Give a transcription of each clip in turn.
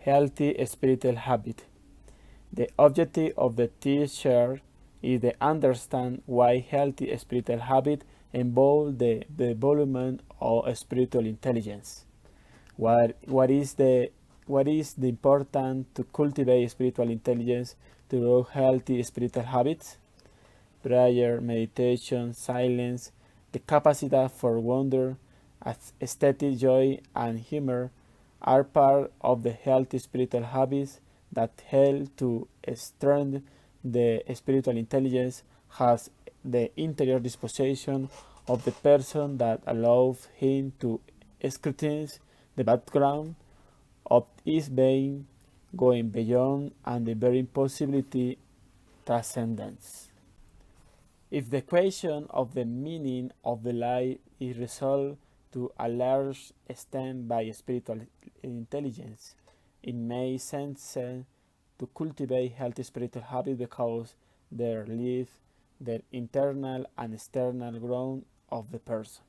healthy spiritual habit. The objective of the teacher is to understand why healthy spiritual habit involve the development of spiritual intelligence. What is the important to cultivate spiritual intelligence to grow healthy spiritual habits? Prayer, meditation, silence, the capacity for wonder, aesthetic joy, and humor are part of the healthy spiritual habits that help to strengthen the spiritual intelligence. Has the interior disposition of the person that allows him to scrutinize the background of his being, going beyond and the very possibility transcendence. If the question of the meaning of the life is resolved to a large extent by spiritual intelligence, it makes sense to cultivate healthy spiritual habits because they relieve the internal and external growth of the person.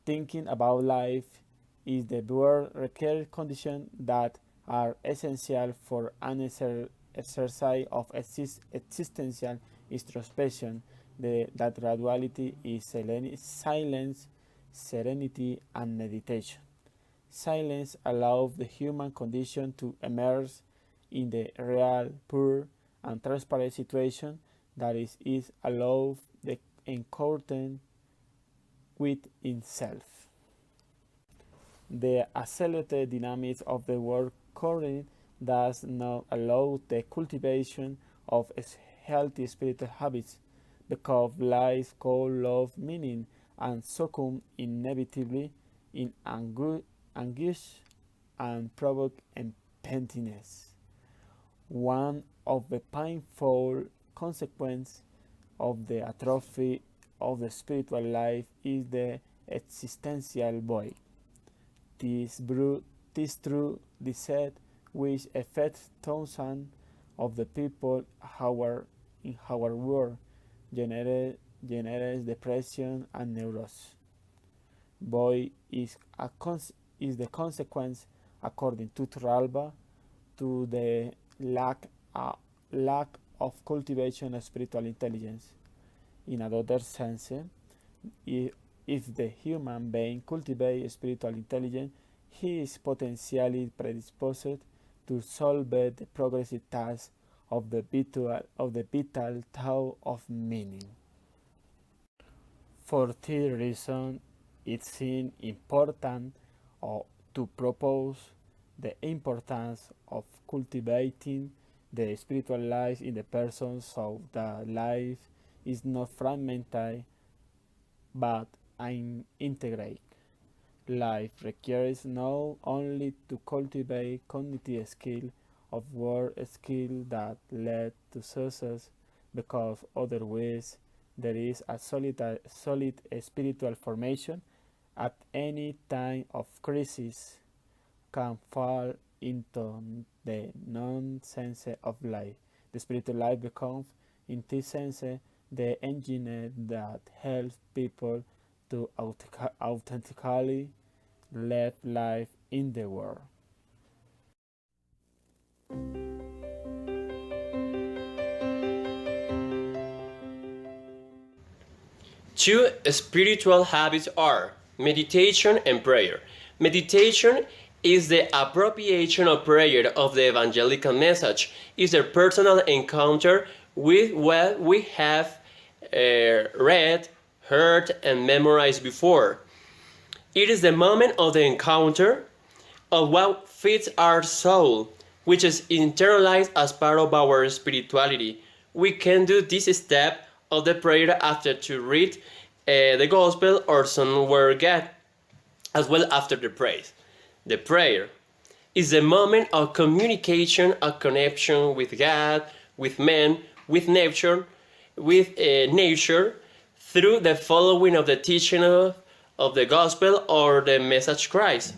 Thinking about life is the word required conditions that are essential for an exercise of existential introspection. That graduality is silence, serenity, and meditation. Silence allows the human condition to emerge in the real, pure, and transparent situation that is allowed the encounter with itself. The accelerated dynamics of the world current does not allow the cultivation of healthy spiritual habits because life calls love meaning and succumb inevitably in anguish and provoke emptiness. One of the painful consequences of the atrophy of the spiritual life is the existential void. This true disease which affects thousands of the people in our world generates depression and neurosis. Void is the consequence, according to Turalba, to the lack of cultivation of spiritual intelligence. In another sense, if the human being cultivates spiritual intelligence, he is potentially predisposed to solve the progressive task of the vital thought of meaning. For this reason, it seems important to propose the importance of cultivating the spiritual life in the person so that life is not fragmented but integrate. Life requires not only to cultivate cognitive skill of work skill that lead to success, because otherwise there is a solid spiritual formation at any time of crisis can fall into the nonsense of life. The spiritual life becomes, in this sense, the engine that helps people to authentically live life in the world. Two spiritual habits are meditation and prayer. Meditation is the appropriation of prayer of the evangelical message, is a personal encounter with what we have read, heard, and memorized before. It is the moment of the encounter of what feeds our soul, which is internalized as part of our spirituality. We can do this step of the prayer after to read the gospel or some word God, as well after the praise. The prayer is the moment of communication, of connection with God, with men, with nature, through the following of the teaching of the gospel or the message Christ.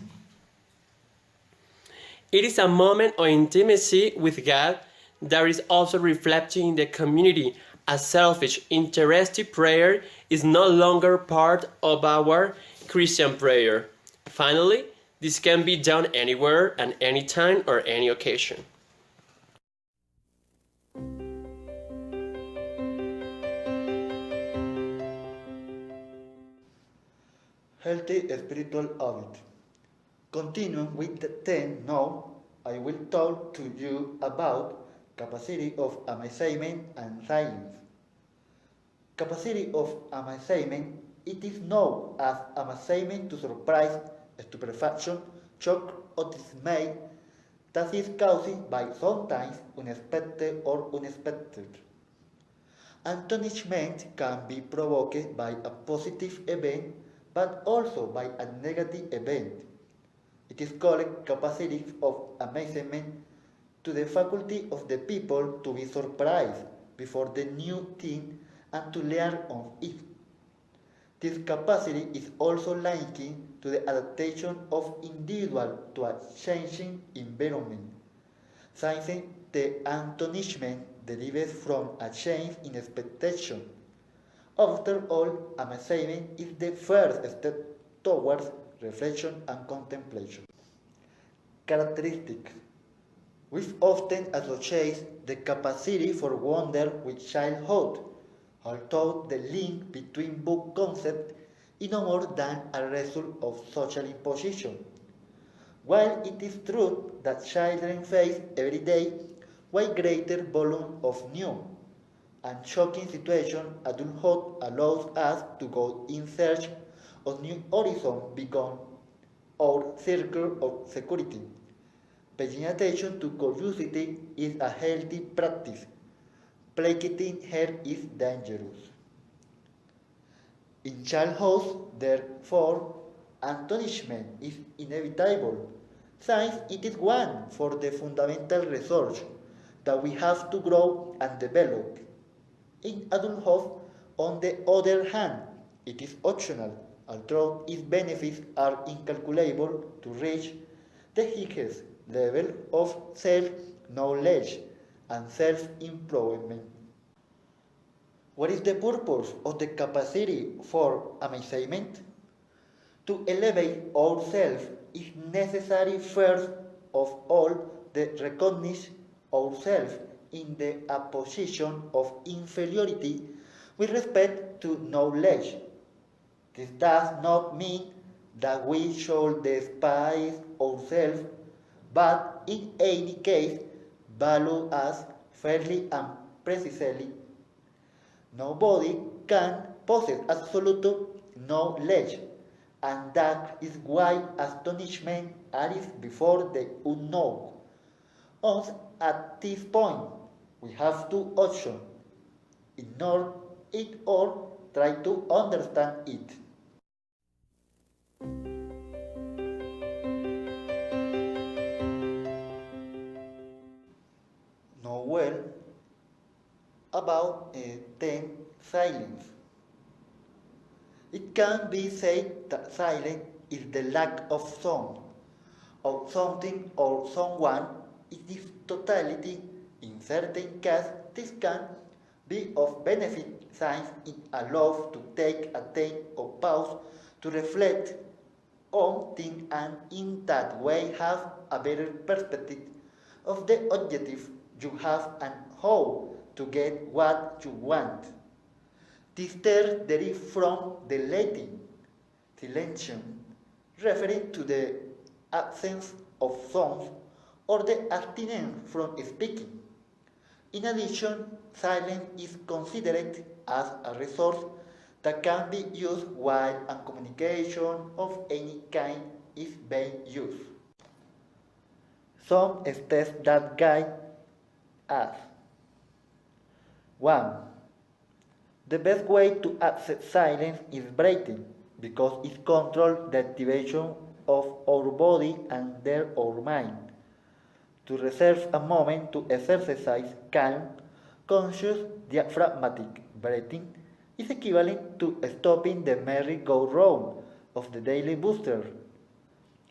It is a moment of intimacy with God that is also reflected in the community. A selfish, interested prayer is no longer part of our Christian prayer. Finally, This can be done anywhere, at any time, or any occasion. Healthy spiritual habit. Continuing with the 10 now, I will talk to you about capacity of amazement and silence. Capacity of amazement, it is known as amazement to surprise, stupefaction, shock, or dismay that is caused by sometimes unexpected or unexpected. Astonishment can be provoked by a positive event but also by a negative event. It is called capacity of amazement to the faculty of the people to be surprised before the new thing and to learn on it. This capacity is also linked to the adaptation of individual to a changing environment. Since the astonishment derives from a change in expectation. After all, amazement is the first step towards reflection and contemplation. Characteristics. We often associate the capacity for wonder with childhood, although the link between both concepts is no more than a result of social imposition. While it is true that children face every day way greater volume of new and shocking situations, adulthood allows us to go in search of new horizons beyond our circle of security. Paying attention to curiosity is a healthy practice. Placating her is dangerous. In childhood, therefore, astonishment is inevitable, since it is one for the fundamental resource that we have to grow and develop. In adulthood, on the other hand, it is optional, although its benefits are incalculable to reach the highest level of self-knowledge and self-improvement. What is the purpose of the capacity for amazement? To elevate ourselves is necessary first of all to recognize ourselves in a position of inferiority with respect to knowledge. This does not mean that we should despise ourselves, but in any case value us fairly and precisely. Nobody can possess absolute knowledge, and that is why astonishment arises before the unknown. Once at this point, we have two options: ignore it or try to understand it. Know well about 10 silence. It can be said that silence is the lack of sound, of something or someone. In its totality, in certain cases, this can be of benefit since it allows to take a time or pause to reflect on things and in that way have a better perspective of the objective you have and how to get what you want. This term derives from the Latin silentium, referring to the absence of sounds or the abstinence from speaking. In addition, silence is considered as a resource that can be used while a communication of any kind is being used. Some steps that guide us. 1. The best way to access silence is breathing, because it controls the activation of our body and our mind. To reserve a moment to exercise calm, conscious diaphragmatic breathing is equivalent to stopping the merry-go-round of the daily booster.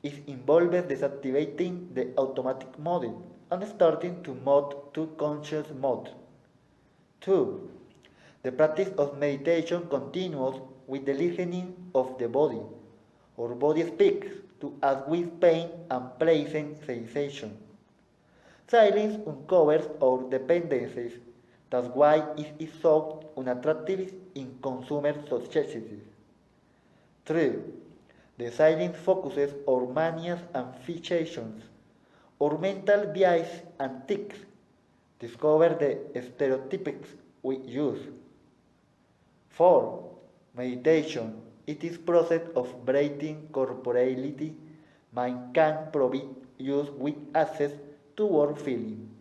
It involves deactivating the automatic mode and starting to move to conscious mode. 2. The practice of meditation continues with the listening of the body. Our body speaks to act with pain and pleasant sensation. Silence uncovers our dependencies. That's why it is so unattractive in consumer societies. 3. The silence focuses our manias and fixations, our mental bias and tics. Discover the stereotypes we use. 4. Meditation. It is process of breathing corporeality. Mind can provide use with access to our feeling.